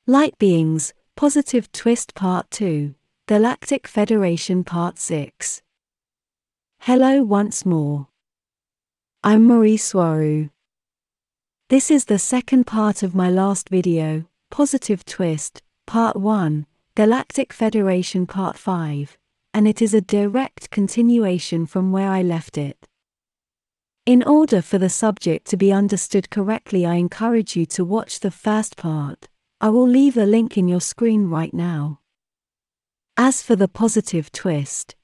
Light Beings, Positive Twist Part 2, Galactic Federation Part 6. Hello once more. I'm Mari Swaruu. This is the second part of my last video, Positive Twist, Part 1, Galactic Federation Part 5, and it is a direct continuation from where I left it. In order for the subject to be understood correctly, I encourage you to watch the first part. I will leave a link in your screen right now. As for the positive twist,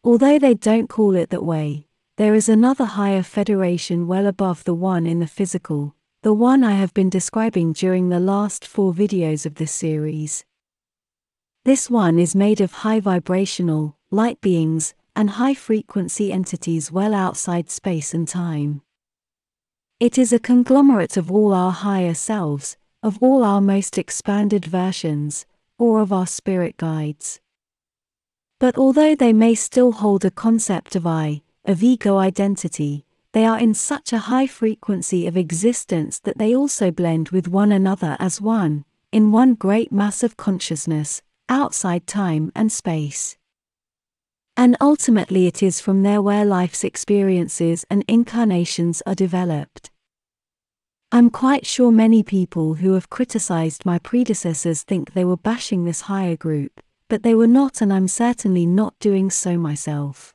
although they don't call it that way, there is another higher federation well above the one in the physical, the one I have been describing during the last 4 videos of this series. This one is made of high vibrational, light beings, and high-frequency entities well outside space and time. It is a conglomerate of all our higher selves, of all our most expanded versions, or of our spirit guides. But although they may still hold a concept of I, of ego identity, they are in such a high frequency of existence that they also blend with one another as one, in one great mass of consciousness, outside time and space. And ultimately it is from there where life's experiences and incarnations are developed. I'm quite sure many people who have criticized my predecessors think they were bashing this higher group, but they were not, and I'm certainly not doing so myself.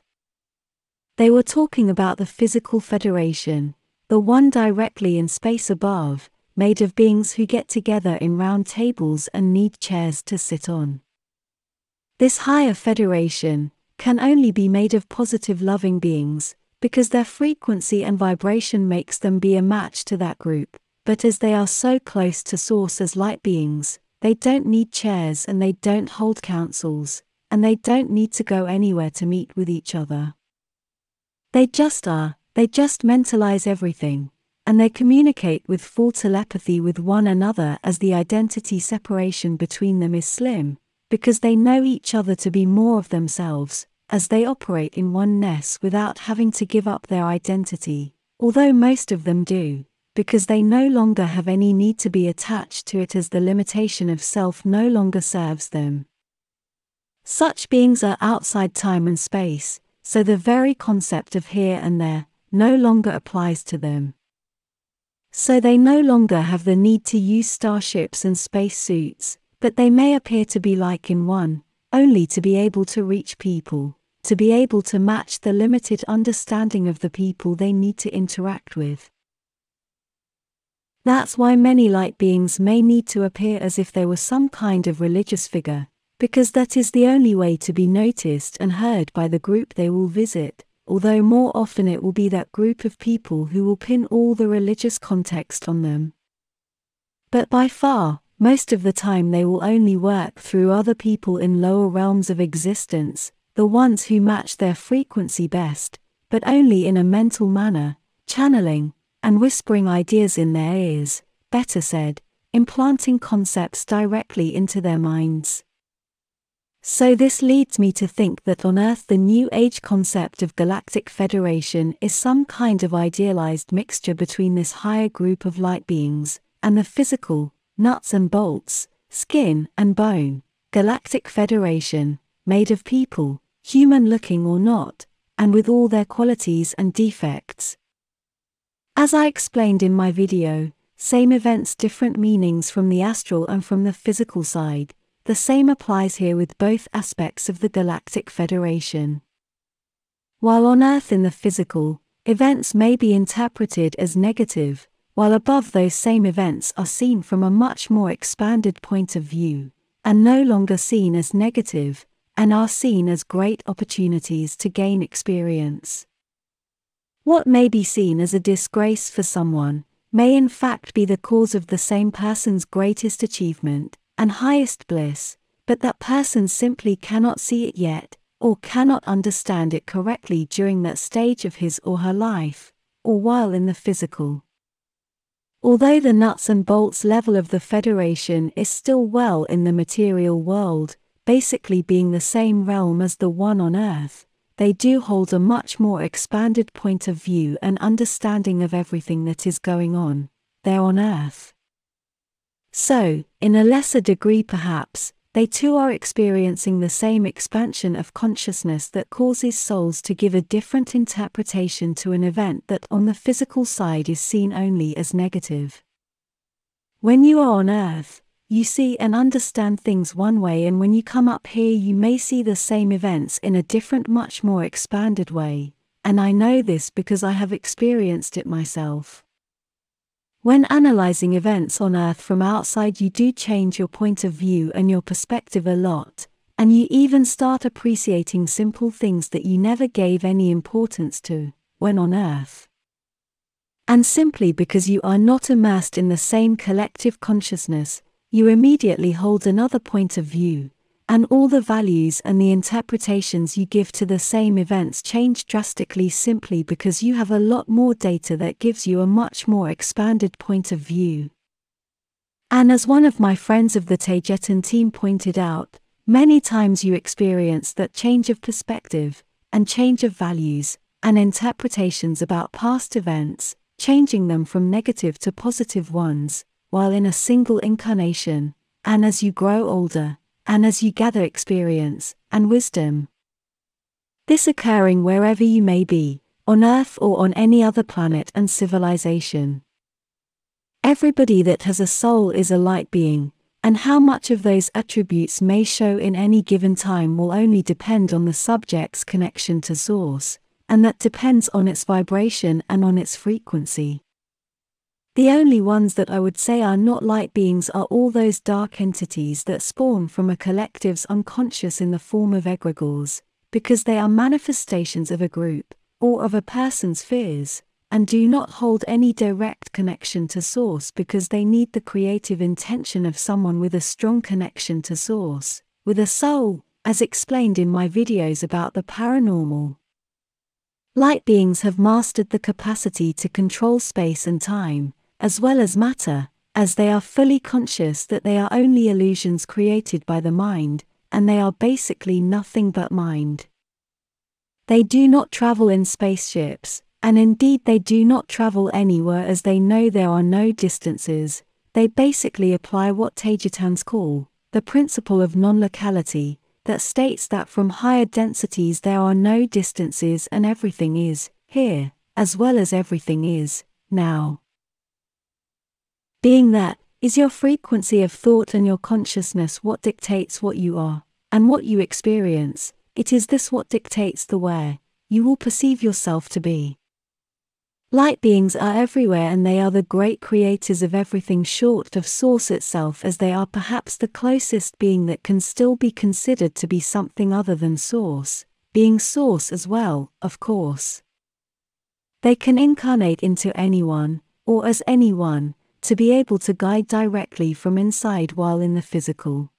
They were talking about the physical federation, the one directly in space above, made of beings who get together in round tables and need chairs to sit on. This higher federation can only be made of positive loving beings, because their frequency and vibration makes them be a match to that group, but as they are so close to source as light beings, they don't need chairs and they don't hold councils, and they don't need to go anywhere to meet with each other. They just are, they just mentalize everything, and they communicate with full telepathy with one another as the identity separation between them is slim, because they know each other to be more of themselves, as they operate in oneness without having to give up their identity, although most of them do, because they no longer have any need to be attached to it as the limitation of self no longer serves them. Such beings are outside time and space, so the very concept of here and there no longer applies to them. So they no longer have the need to use starships and space suits, but they may appear to be like in one, only to be able to reach people, to be able to match the limited understanding of the people they need to interact with. That's why many light beings may need to appear as if they were some kind of religious figure, because that is the only way to be noticed and heard by the group they will visit, although more often it will be that group of people who will pin all the religious context on them. But by far, most of the time they will only work through other people in lower realms of existence, the ones who match their frequency best, but only in a mental manner, channeling, and whispering ideas in their ears, better said, implanting concepts directly into their minds. So this leads me to think that on Earth the New Age concept of Galactic Federation is some kind of idealized mixture between this higher group of light beings, and the physical, nuts and bolts, skin and bone, Galactic Federation, made of people, human-looking or not, and with all their qualities and defects. As I explained in my video, same events different meanings from the astral and from the physical side, the same applies here with both aspects of the Galactic Federation. While on Earth in the physical, events may be interpreted as negative, while above those same events are seen from a much more expanded point of view, and no longer seen as negative, and are seen as great opportunities to gain experience. What may be seen as a disgrace for someone, may in fact be the cause of the same person's greatest achievement, and highest bliss, but that person simply cannot see it yet, or cannot understand it correctly during that stage of his or her life, or while in the physical. Although the nuts and bolts level of the Federation is still well in the material world, basically being the same realm as the one on Earth, they do hold a much more expanded point of view and understanding of everything that is going on there on Earth. So, in a lesser degree perhaps, they too are experiencing the same expansion of consciousness that causes souls to give a different interpretation to an event that on the physical side is seen only as negative. When you are on Earth, you see and understand things one way, and when you come up here you may see the same events in a different, much more expanded way, and I know this because I have experienced it myself. When analyzing events on Earth from outside, you do change your point of view and your perspective a lot, and you even start appreciating simple things that you never gave any importance to when on Earth. And simply because you are not immersed in the same collective consciousness, you immediately hold another point of view, and all the values and the interpretations you give to the same events change drastically simply because you have a lot more data that gives you a much more expanded point of view. And as one of my friends of the Taygetan Team pointed out, many times you experience that change of perspective, and change of values, and interpretations about past events, changing them from negative to positive ones, while in a single incarnation, and as you grow older, and as you gather experience and wisdom. This occurring wherever you may be, on Earth or on any other planet and civilization. Everybody that has a soul is a light being, and how much of those attributes may show in any given time will only depend on the subject's connection to Source, and that depends on its vibration and on its frequency. The only ones that I would say are not light beings are all those dark entities that spawn from a collective's unconscious in the form of egregores, because they are manifestations of a group, or of a person's fears, and do not hold any direct connection to Source because they need the creative intention of someone with a strong connection to Source, with a soul, as explained in my videos about the paranormal. Light beings have mastered the capacity to control space and time, as well as matter, as they are fully conscious that they are only illusions created by the mind, and they are basically nothing but mind. They do not travel in spaceships, and indeed they do not travel anywhere as they know there are no distances. They basically apply what Taygetans call the principle of non-locality, that states that from higher densities there are no distances and everything is here, as well as everything is now. Being that, is your frequency of thought and your consciousness what dictates what you are, and what you experience. It is this what dictates the where you will perceive yourself to be. Light beings are everywhere, and they are the great creators of everything short of Source itself, as they are perhaps the closest being that can still be considered to be something other than Source, being Source as well, of course. They can incarnate into anyone, or as anyone, to be able to guide directly from inside while in the physical.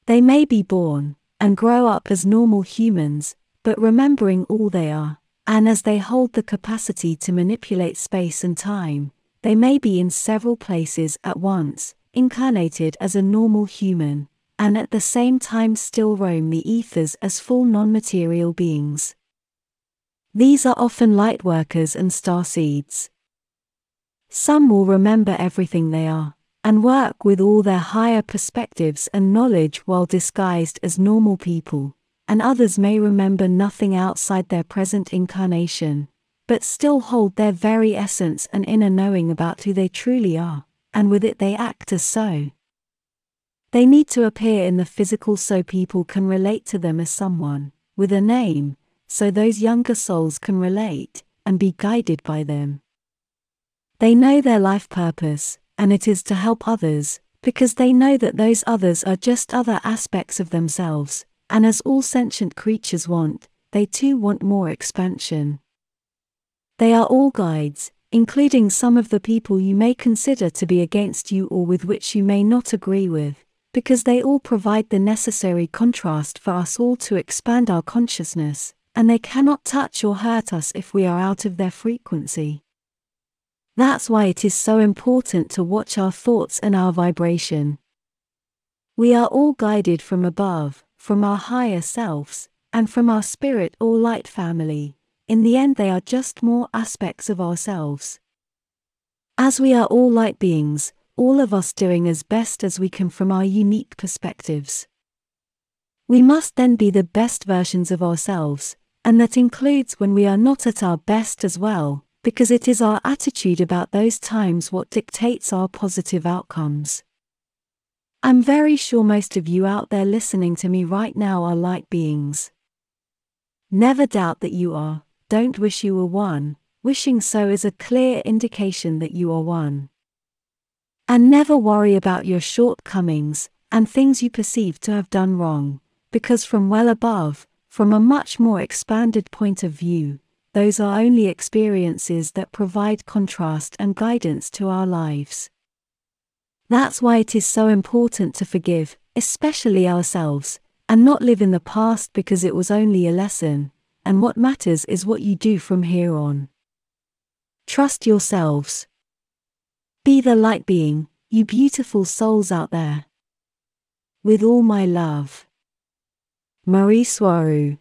They may be born, and grow up as normal humans, but remembering all they are, and as they hold the capacity to manipulate space and time, they may be in several places at once, incarnated as a normal human, and at the same time still roam the ethers as full non-material beings. These are often light workers and starseeds. Some will remember everything they are, and work with all their higher perspectives and knowledge while disguised as normal people, and others may remember nothing outside their present incarnation, but still hold their very essence and inner knowing about who they truly are, and with it they act as so. They need to appear in the physical so people can relate to them as someone, with a name, so those younger souls can relate, and be guided by them. They know their life purpose, and it is to help others, because they know that those others are just other aspects of themselves, and as all sentient creatures want, they too want more expansion. They are all guides, including some of the people you may consider to be against you or with which you may not agree with, because they all provide the necessary contrast for us all to expand our consciousness, and they cannot touch or hurt us if we are out of their frequency. That's why it is so important to watch our thoughts and our vibration. We are all guided from above, from our higher selves, and from our spirit or light family. In the end they are just more aspects of ourselves. As we are all light beings, all of us doing as best as we can from our unique perspectives. We must then be the best versions of ourselves, and that includes when we are not at our best as well, because it is our attitude about those times what dictates our positive outcomes. I'm very sure most of you out there listening to me right now are light beings. Never doubt that you are, don't wish you were one, wishing so is a clear indication that you are one. And never worry about your shortcomings, and things you perceive to have done wrong, because from well above, from a much more expanded point of view, those are only experiences that provide contrast and guidance to our lives. That's why it is so important to forgive, especially ourselves, and not live in the past because it was only a lesson, and what matters is what you do from here on. Trust yourselves. Be the light being, you beautiful souls out there. With all my love. Mari Swaruu.